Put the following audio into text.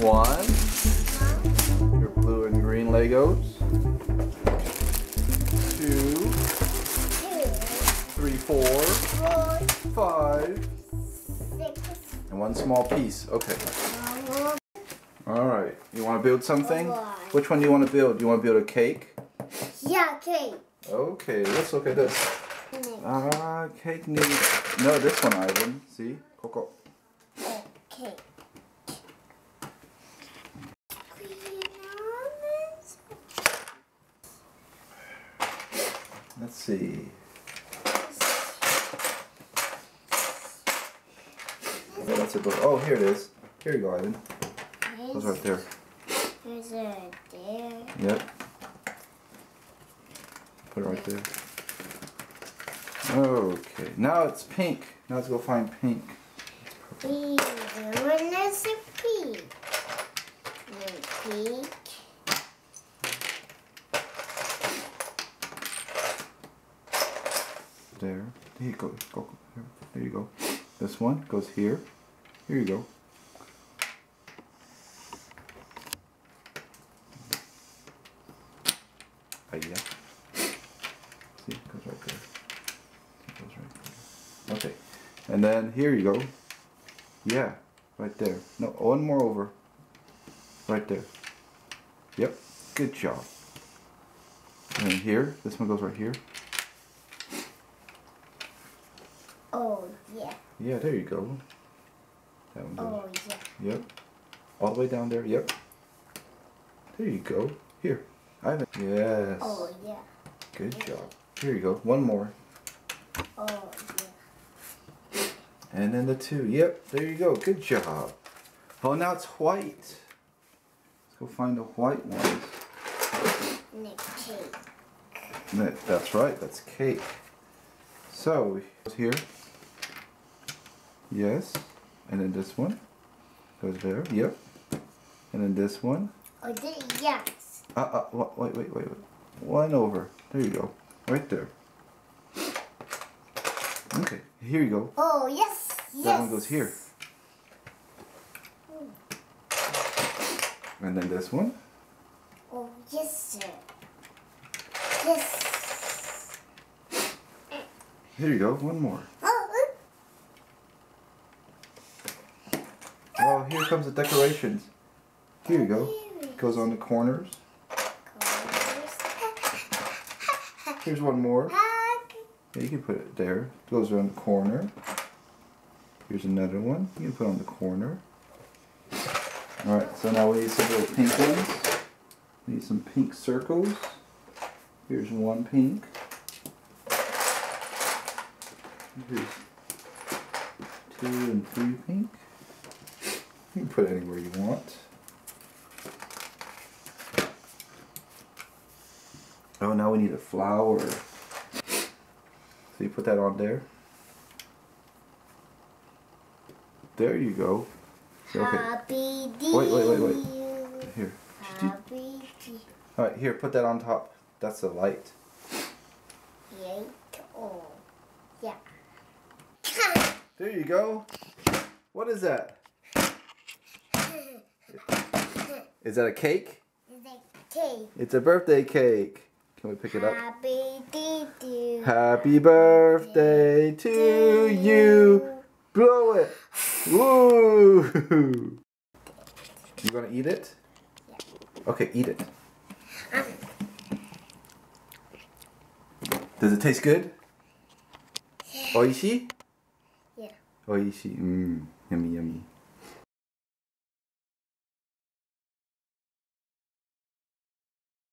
One. Your blue and green Legos. 2, 3, 4, 5, 6. and one small piece. Okay. Alright, you want to build something? Which one do you want to build? Do you want to build a cake? Yeah, cake. Okay, let's look at this. Cake needs... No, this one, Ivan. See? Coco. Cake. Let's see. What's it go? Oh, here it is. Here you go, Ivan. It's right there. Is it there? Yep. Put it right there. Okay, now it's pink. Now let's go find pink. When is it pink? Pink. There. Here you go. Go. There you go. This one goes here. Here you go. Yeah. See, it goes right there. It goes right there. Okay. And then here you go. Yeah, right there. No, one more over. Right there. Yep. Good job. And then here, this one goes right here. Oh, yeah. Yeah, there you go. That one goes. Oh, yeah. Yep. All the way down there. Yep. There you go. Here. Ivan. Yes. Oh, yeah. Good job. Here you go. One more. Oh, yeah. And then the 2. Yep. There you go. Good job. Oh, now it's white. Let's go find the white ones. Cake. That's right. That's cake. So, here. Yes. And then this one goes there. Yep. And then this one. Oh, yes. Wait. One over. There you go. Right there. Okay. Here you go. Oh, yes. That one goes here. And then this one. Oh, yes, sir. Yes. Here you go. One more. Oh. Oh, here comes the decorations. Here you go. Goes on the corners. Here's one more. Yeah, you can put it there. Goes around the corner. Here's another one. You can put on the corner. Alright, so now we need some little pink ones. We need some pink circles. Here's one pink. Here's 2 and 3 pink. You can put it anywhere you want. Oh, now we need a flower. So you put that on there. There you go. Okay. Happy Wait. Here. Happy Alright, here, put that on top. That's the light. Oh, yeah. There you go. What is that? Is that a cake? Cake. It's a birthday cake. Can we pick it up? Happy birthday to you. Blow it. Woo! You gonna eat it? Yeah. Okay, eat it. Does it taste good? Oishi? Yeah. Oishi. Yummy, yummy.